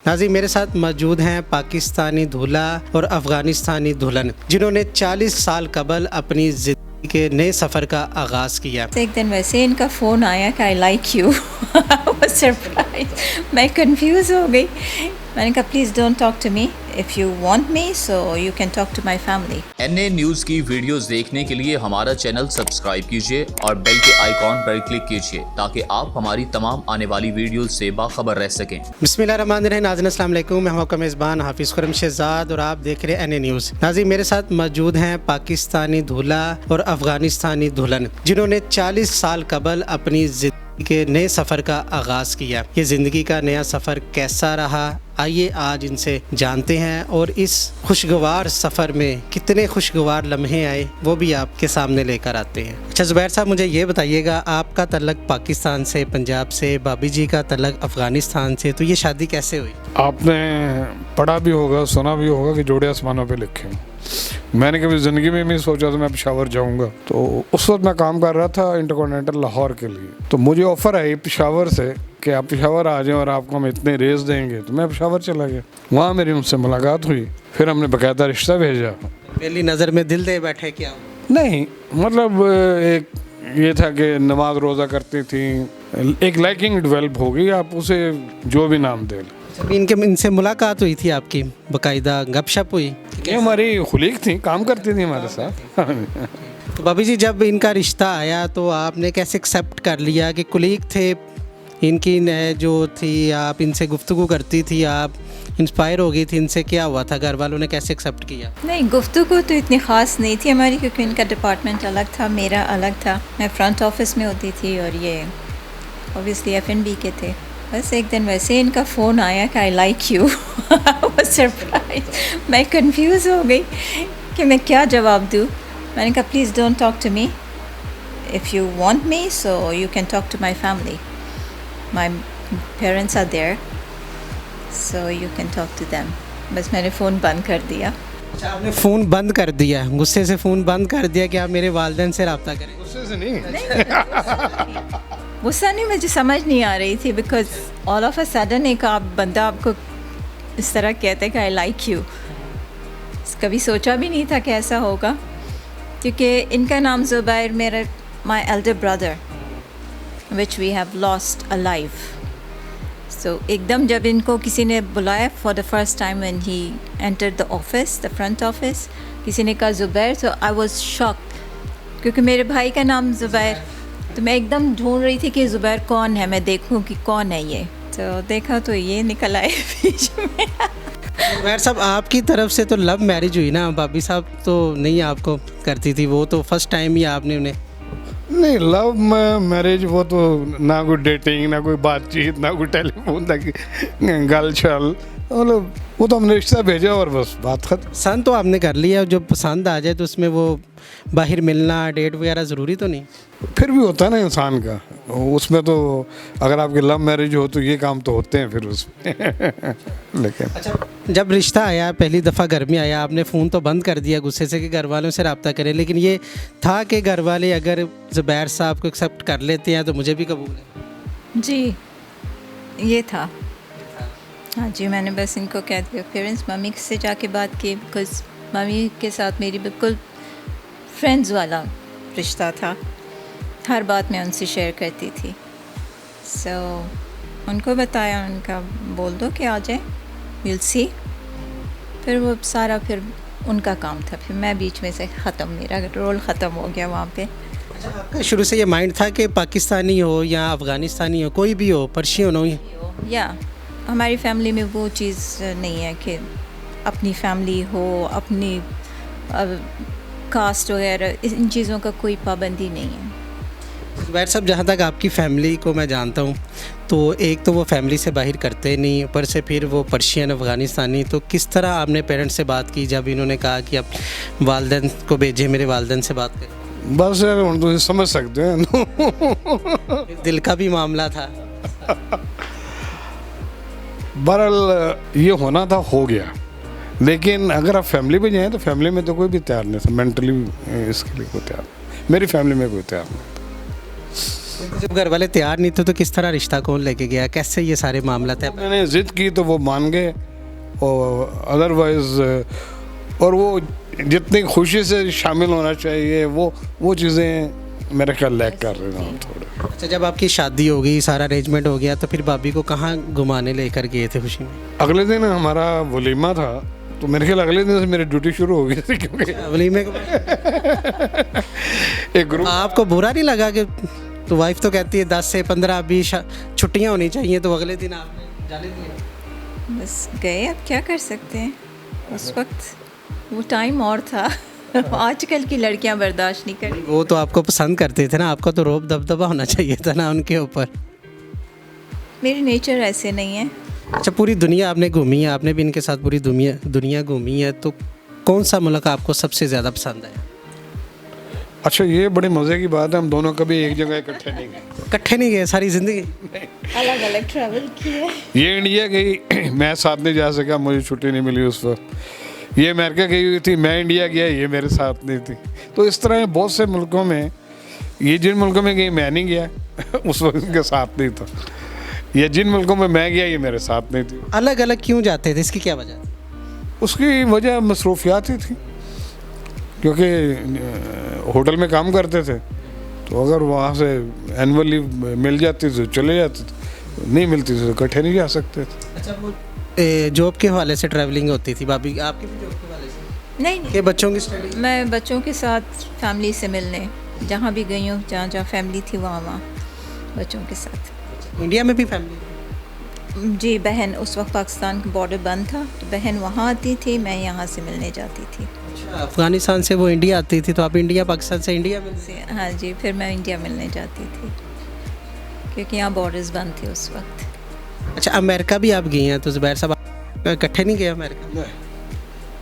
नाज़रीन, मेरे साथ मौजूद हैं पाकिस्तानी दूल्हा और अफ़गानिस्तानी दुल्हन, जिन्होंने 40 साल कबल अपनी ज़िंदगी के नए सफ़र का आगाज़ किया। एक दिन वैसे इनका फ़ोन आया कि आई लाइक यू। सरप्राइज, मैं कंफ्यूज हो गई। मैंने कहा please don't talk to me, if you want me so you can talk to my family. NA news की वीडियोस देखने के लिए हमारा चैनल सब्सक्राइब कीजिए और बेल के आइकॉन पर क्लिक कीजिए ताकि आप हमारी तमाम आने वाली वीडियोस से बाखबर रह सकें। बिस्मिल्लाहिर्रहमानिर्रहीम। नाज़रीन अस्सलाम वालेकुम, मैं हूं आपका मेज़बान हाफिज़ खुरम शहजाद और आप देख रहे हैं NA न्यूज़। नाज़रीन, मेरे साथ मौजूद हैं पाकिस्तानी दूल्हा और अफ़गानिस्तानी दुल्हन, जिन्होंने 40 साल कबल अपनी ज़िंदगी के नए सफ़र का आगाज़ किया। ये ज़िंदगी का नया सफ़र कैसा रहा, आइए आज इनसे जानते हैं और इस खुशगवार सफ़र में कितने खुशगवार लम्हे आए वो भी आपके सामने लेकर आते हैं। अच्छा ज़ुबैर साहब, मुझे ये बताइएगा, आपका तल्लक पाकिस्तान से, पंजाब से, भाभी जी का तल्लक अफ़गानिस्तान से, तो ये शादी कैसे हुई? आपने पढ़ा भी होगा, सुना भी होगा कि जोड़े आसमानों पे लिखे हैं। मैंने कभी ज़िंदगी में नहीं सोचा था मैं पेशावर जाऊंगा। तो उस वक्त मैं काम कर रहा था इंटरकॉन्टिनेंटल लाहौर के लिए। तो मुझे ऑफ़र आई पेशावर से कि आप पेशावर आ जाएं और आपको हम इतने रेस देंगे। तो मैं पेशावर चला गया, वहाँ मेरी उनसे मुलाकात हुई, फिर हमने बाकायदा रिश्ता भेजा। पहली नज़र में दिल दे बैठे क्या? नहीं, मतलब एक ये था कि नमाज रोज़ा करती थी, एक लाइकिंग डेवलप हो गई, आप उसे जो भी नाम दे। जब इनसे मुलाकात हुई थी आपकी, बाकायदा गपशप हुई? ये हमारी खुलीग थी, काम करती थी हमारे साथ। तो भाभी जी, जब इनका रिश्ता आया तो आपने कैसे एक्सेप्ट कर लिया कि कुलीग थे इनकी जो थी, आप इनसे गुफ्तगू करती थी, आप इंस्पायर हो गई थी इनसे, क्या हुआ था? घर वालों ने कैसे एक्सेप्ट किया? नहीं, गुफ्तगू तो इतनी ख़ास नहीं थी हमारी, क्योंकि इनका डिपार्टमेंट अलग था, मेरा अलग था। मैं फ्रंट ऑफिस में होती थी और ये ऑब्वियसली F&B के थे। बस एक दिन वैसे इनका फ़ोन आया कि आई लाइक यू। सरप्राइज, मैं कंफ्यूज हो गई कि मैं क्या जवाब दूँ। मैंने कहा please don't talk to me, if you want me so you can talk to my family, my parents are there so you can talk to them. बस मैंने फ़ोन बंद कर दिया। अच्छा, आपने फ़ोन बंद कर दिया, गुस्से से फ़ोन बंद कर दिया कि आप मेरे वालिदैन से रब्ता करें? गुस्से से नहीं, गुस्सा नहीं, मुझे समझ नहीं आ रही थी, because all of a sudden एक बंदा आपको इस तरह कहते हैं कि आई लाइक यू। कभी सोचा भी नहीं था कि ऐसा होगा, क्योंकि इनका नाम ज़ुबैर, मेरा my elder brother which we have lost alive. So एकदम जब इनको किसी ने बुलाया for the first time when he entered the office, the front office, किसी ने कहा Zubair, so I was shocked, क्योंकि मेरे भाई का नाम ज़ुबैर। तो मैं एकदम ढूंढ रही थी कि ज़ुबैर कौन है, मैं देखूं कि कौन है ये। तो देखा तो ये निकल आए बीच में। ज़ुबैर साहब, आपकी तरफ से तो लव मैरिज हुई ना? भाभी साहब तो नहीं आपको करती थी, वो तो फर्स्ट टाइम ही आपने उन्हें? नहीं, लव मैरिज वो तो ना कोई डेटिंग, ना कोई बातचीत, ना कोई टेलीफोन तक गल छल, मतलब वो तो हमने रिश्ता भेजा और बस बात खत्म। पसंद तो आपने कर लिया, जो पसंद आ जाए तो उसमें वो बाहर मिलना, डेट वगैरह ज़रूरी तो नहीं? फिर भी होता है ना इंसान का, उसमें तो अगर आपकी लव मैरिज हो तो ये काम तो होते हैं फिर उसमें। लेकिन अच्छा, जब रिश्ता आया, पहली दफ़ा घर में आया, आपने फ़ोन तो बंद कर दिया गुस्से से कि घर वालों से रब्ता करें, लेकिन ये था कि घर वाले अगर ज़ुबैर साहब को एक्सेप्ट कर लेते हैं तो मुझे भी कबूल है? जी, ये था। हाँ जी, मैंने बस इनको कह दिया। पेरेंट्स, मम्मी से जाके बात की, बिकॉज मम्मी के साथ मेरी बिल्कुल फ्रेंड्स वाला रिश्ता था, हर बात मैं उनसे शेयर करती थी। सो उनको बताया, उनका बोल दो कि आ जाए, विल सी। फिर वो सारा फिर उनका काम था, फिर मैं बीच में से ख़त्म, मेरा रोल ख़त्म हो गया वहाँ पे। अच्छा, आपका शुरू से ये माइंड था कि पाकिस्तानी हो या अफ़गानिस्तानी हो, कोई भी हो, पर्शियन हो? या हमारी फैमिली में वो चीज़ नहीं है कि अपनी फैमिली हो, अपनी कास्ट वगैरह, इन चीज़ों का कोई पाबंदी नहीं है। ज़ुबैर साहब, जहाँ तक आपकी फ़ैमिली को मैं जानता हूँ, तो एक तो वो फैमिली से बाहर करते नहीं, ऊपर से फिर वो पर्शियन अफ़गानिस्तानी, तो किस तरह आपने पेरेंट्स से बात की जब इन्होंने कहा कि अब वालिदैन को भेजे, मेरे वालिदैन से बात करें? बस यार, हम तो समझ सकते हैं। दिल का भी मामला था। बहरहाल ये होना था, हो गया, लेकिन अगर आप फैमिली पे जाएँ तो फैमिली में तो कोई भी तैयार नहीं था, मेंटली इसके लिए कोई तैयार, मेरी फैमिली में कोई तैयार नहीं था। जब घर वाले तैयार नहीं थे तो किस तरह रिश्ता कौन लेके गया, कैसे ये सारे मामला थे? मैंने ज़िद की तो वो मान गए, और अदरवाइज़ और वो जितनी खुशी से शामिल होना चाहिए वो चीज़ें मेरे ख्याल लैक कर रहे हैं थोड़े। अच्छा, जब आपकी शादी हो गई, सारा अरेंजमेंट हो गया, तो फिर भाभी को कहाँ घुमाने लेकर गए थे खुशी में? अगले दिन हमारा वलीमा था, तो मेरे ख्याल अगले दिन से मेरी ड्यूटी शुरू हो गई थी, क्योंकि वलीमे को एक ग्रुप। आपको बुरा नहीं लगा कि तो वाइफ तो कहती है 10 से 15 20 छुट्टियाँ होनी चाहिए, तो अगले दिन आपने जाने दिया? बस गए, अब क्या कर सकते हैं, उस वक्त वो टाइम और था। आजकल की लड़कियां बर्दाश्त नहीं करें। वो तो आपको पसंद करते थे ना, आपका तो रोब दबदबा होना चाहिए था ना उनके ऊपर। मेरी नेचर ऐसे नहीं है। अच्छा, पूरी दुनिया आपने घूमी है, आपने भी इनके साथ पूरी दुनिया घूमी है, तो कौन सा मुल्क आपको सबसे ज़्यादा पसंद है? अच्छा, ये बड़े मज़े की बात है, हम दोनों कभी एक जगह इकट्ठे नहीं गए। इकट्ठे नहीं गए सारी ज़िंदगी? अलग अलग ट्रैवल किए। ये इंडिया गई, मैं साथ नहीं जा सका, मुझे छुट्टी नहीं मिली उस वक्त। ये अमेरिका गई हुई थी, मैं इंडिया गया, ये मेरे साथ नहीं थी। तो इस तरह बहुत से मुल्कों में, ये जिन मुल्कों में गई मैं नहीं गया उस वक्त उनके साथ नहीं था, ये जिन मुल्कों में मैं गया ये मेरे साथ नहीं थी। अलग अलग क्यों जाते थे, इसकी क्या वजह थी? उसकी वजह मसरूफियात ही थी, क्योंकि होटल में काम करते थे, तो अगर वहाँ से एनुअल लीव मिल जाती तो चले जाते थे, नहीं मिलती तो इकट्ठे नहीं जा सकते थे। अच्छा, वो जॉब के हवाले से ट्रैवलिंग होती थी भाभी, आपकी भी जॉब के हवाले से? नहीं कि बच्चों की स्टडी? मैं बच्चों के साथ फैमिली से मिलने जहाँ भी गई हूँ, जहाँ जहाँ फैमिली थी वहाँ बच्चों के साथ। इंडिया में भी फैमिली? जी, बहन उस वक्त पाकिस्तान का बॉर्डर बंद था, तो बहन वहाँ आती थी, मैं यहाँ से मिलने जाती थी। अच्छा, अफगानिस्तान से वो इंडिया आती थी, तो आप इंडिया, पाकिस्तान से इंडिया मिलते? हाँ जी, फिर मैं इंडिया मिलने जाती थी, क्योंकि यहाँ बॉर्डर्स बंद थे उस वक्त। अच्छा, अमेरिका भी आप गई हैं, तो ज़ुबैर साहब इकट्ठे नहीं गए अमेरिका?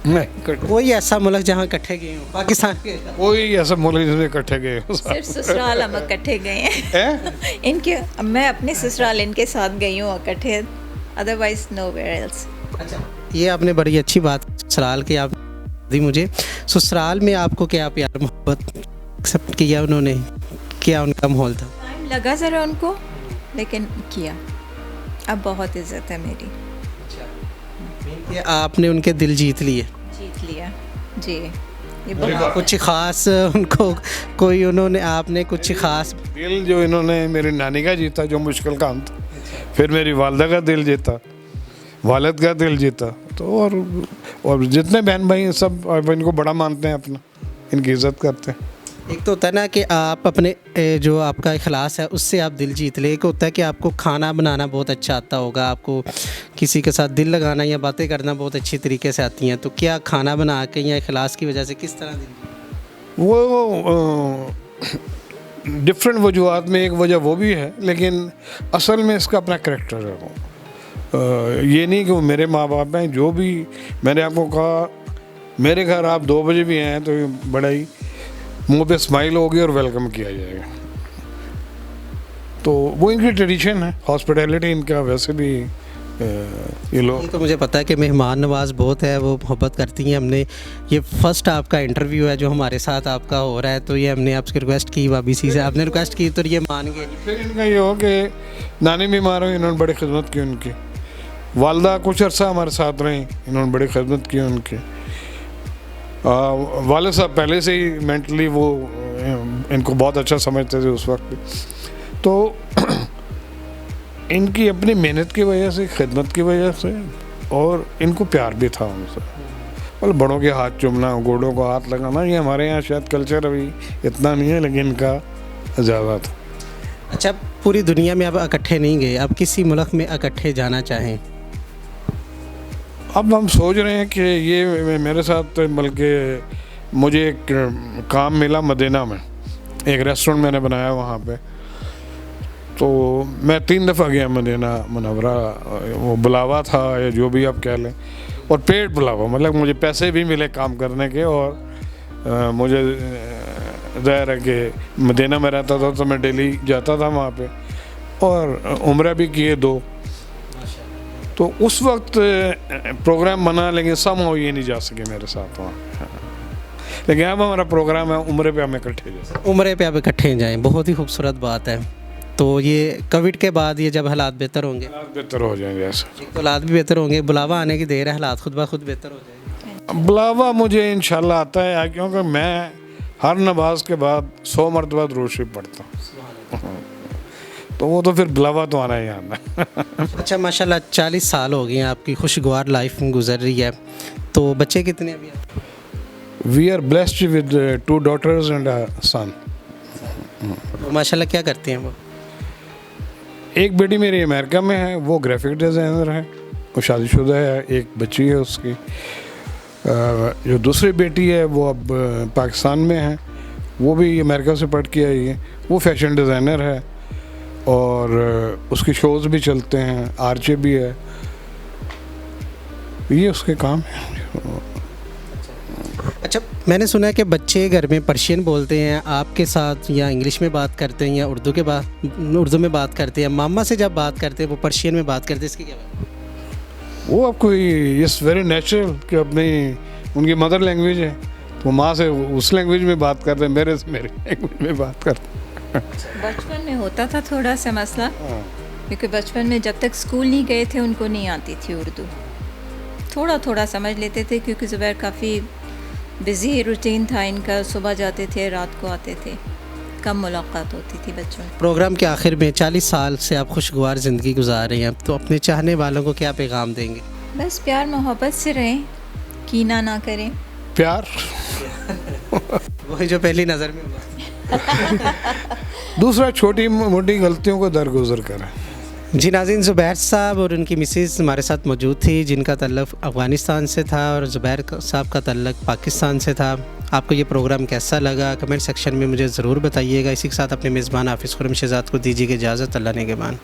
नहीं, कोई ऐसा मुल्क जहाँ इकट्ठे गए हो पाकिस्तान के? कोई ऐसा मुल्क जिसमें इकट्ठे गए हो? सिर्फ ससुराल हम इकट्ठे गए हैं। इनके, मैं अपने ससुराल इनके साथ गई हूँ इकट्ठे, अदरवाइज नोवेयर एल्स। अच्छा, ये आपने बड़ी अच्छी बात ससुराल की आप दी मुझे। ससुराल में आपको क्या प्यार मोहब्बत सब किया उन्होंने, क्या उनका माहौल था? टाइम लगा ज़रा उनको, लेकिन किया। अब बहुत इज्जत है मेरी। ये आपने उनके दिल जीत लिए? जीत लिया जी। ये बहुत कुछ खास उनको कोई, उन्होंने, आपने कुछ खास? दिल जो इन्होंने मेरी नानी का जीता, जो मुश्किल काम था, फिर मेरी वालदा का दिल जीता, वालिद का दिल जीता, तो और जितने बहन भाई हैं सब अब इनको बड़ा मानते हैं अपना, इनकी इज्जत करते हैं। एक तो होता है ना कि आप अपने जो आपका इखलास है उससे आप दिल जीत ले, एक होता है कि आपको खाना बनाना बहुत अच्छा आता होगा, आपको किसी के साथ दिल लगाना या बातें करना बहुत अच्छी तरीके से आती हैं, तो क्या खाना बना के या इखलास की वजह से किस तरह दिल? वो डिफरेंट वजूहत में एक वजह वो भी है, लेकिन असल में इसका अपना करैक्टर है वो। ये नहीं कि वो मेरे माँ बाप हैं, जो भी मैंने आपको कहा, मेरे घर आप 2 बजे भी आए तो बड़ा ही मुंह पे स्माइल होगी और वेलकम किया जाएगा, तो वो इनकी ट्रेडिशन है, हॉस्पिटैलिटी इनका वैसे भी ये लोग। तो मुझे पता है कि मेहमान नवाज बहुत है, वो मोहब्बत करती हैं। हमने ये फर्स्ट आपका इंटरव्यू है जो हमारे साथ आपका हो रहा है, तो ये हमने आपसे रिक्वेस्ट की, वाबीसी से आपने रिक्वेस्ट की तो ये मान गए। फिर इनका ये हो कि नानी बीमार हुई, इन्होंने बड़ी खिदमत की उनकी, वालदा कुछ अर्सा हमारे साथ रही, इन्होंने बड़ी खिदमत की उनकी, वाले साहब पहले से ही मेंटली वो इनको बहुत अच्छा समझते थे उस वक्त भी, तो इनकी अपनी मेहनत की वजह से, खिदमत की वजह से, और इनको प्यार भी था उनसे। मतलब बड़ों के हाथ चूमना, गोड़ों को हाथ लगाना, ये हमारे यहाँ शायद कल्चर अभी इतना नहीं है, लेकिन इनका ज़्यादा था। अच्छा, पूरी दुनिया में आप इकट्ठे नहीं गए, अब किसी मुल्क में इकट्ठे जाना चाहें? अब हम सोच रहे हैं कि ये मेरे साथ, बल्कि मुझे एक काम मिला मदीना में, एक रेस्टोरेंट मैंने बनाया वहाँ पे, तो मैं 3 दफ़ा गया मदीना मुनव्वरा, वो बुलावा था या जो भी आप कह लें, और पेड बुलावा, मतलब मुझे पैसे भी मिले काम करने के, और मुझे ज़ाहिर है कि मदीना में रहता था तो मैं डेली जाता था वहाँ पे, और उम्रा भी किए 2, तो उस वक्त प्रोग्राम बना, लेकिन समहाउ ये नहीं जा सके मेरे साथ वहाँ। लेकिन अब हमारा प्रोग्राम है उम्रे पे हम इकट्ठे जाए। उम्रे पे आप इकट्ठे जाएं, बहुत ही खूबसूरत बात है। तो ये कोविड के बाद ये जब हालात बेहतर होंगे, हालात बेहतर हो जाएंगे ऐसा। एक तो हालात भी बेहतर होंगे, बुलावा आने की देर है, हालात खुद ब खुद बेहतर हो जाएंगे। बुलावा मुझे इंशाल्लाह आता है, क्योंकि मैं हर नमाज के बाद 100 मरतबा दुरूद शरीफ पढ़ता हूँ। तो वो तो फिर बुलावा तो आना ही आना। अच्छा माशाल्लाह 40 साल हो गए हैं आपकी खुशगवार लाइफ गुजर रही है, तो बच्चे कितने अभी आपके? We are blessed with 2 daughters and a son. तो माशाल्लाह क्या करते हैं वो? एक बेटी मेरी अमेरिका में है, वो ग्राफिक डिज़ाइनर है, वो शादीशुदा है, एक बच्ची है उसकी। जो दूसरी बेटी है वो अब पाकिस्तान में है, वो भी अमेरिका से पढ़ के आई है, वो फैशन डिज़ाइनर है और उसकी शोज़ भी चलते हैं, आरचे भी है, ये उसके काम है। अच्छा मैंने सुना है कि बच्चे घर में पर्शियन बोलते हैं आपके साथ, या इंग्लिश में बात करते हैं या उर्दू में बात करते हैं। मामा से जब बात करते हैं वो पर्शियन में बात करते हैं, इसकी क्या बात? वो आपको इस वेरी नेचुरल कि अपनी उनकी मदर लैंग्वेज है, तो माँ से उस लैंग्वेज में बात करते हैं, मेरे से मेरी लैंग्वेज में बात करते हैं। बचपन में होता था थोड़ा सा मसला, क्योंकि बचपन में जब तक स्कूल नहीं गए थे उनको नहीं आती थी उर्दू। थोड़ा थोड़ा समझ लेते थे, क्योंकि ज़ुबैर काफ़ी बिज़ी रूटीन था इनका, सुबह जाते थे रात को आते थे, कम मुलाकात होती थी बच्चों में। प्रोग्राम के आखिर में 40 साल से आप खुशगवार ज़िंदगी गुजार रही हैं, तो अपने चाहने वालों को क्या पैगाम देंगे? बस प्यार मोहब्बत से रहें, कीना ना करें। प्यार वही जो पहली नज़र में हुआ। दूसरा, छोटी मोटी गलतियों को दरगुजर करें। जी नाज़रीन, ज़ुबैर साहब और उनकी मिसेज़ हमारे साथ मौजूद थी, जिनका तल्लुक़ अफ़गानिस्तान से था और ज़ुबैर साहब का तल्लुक़ पाकिस्तान से था। आपको ये प्रोग्राम कैसा लगा कमेंट सेक्शन में मुझे ज़रूर बताइएगा। इसी के साथ अपने मेज़बान हाफिज़ खुर्रम शहज़ाद को दीजिए इजाज़त। अल्लाह ने के बान।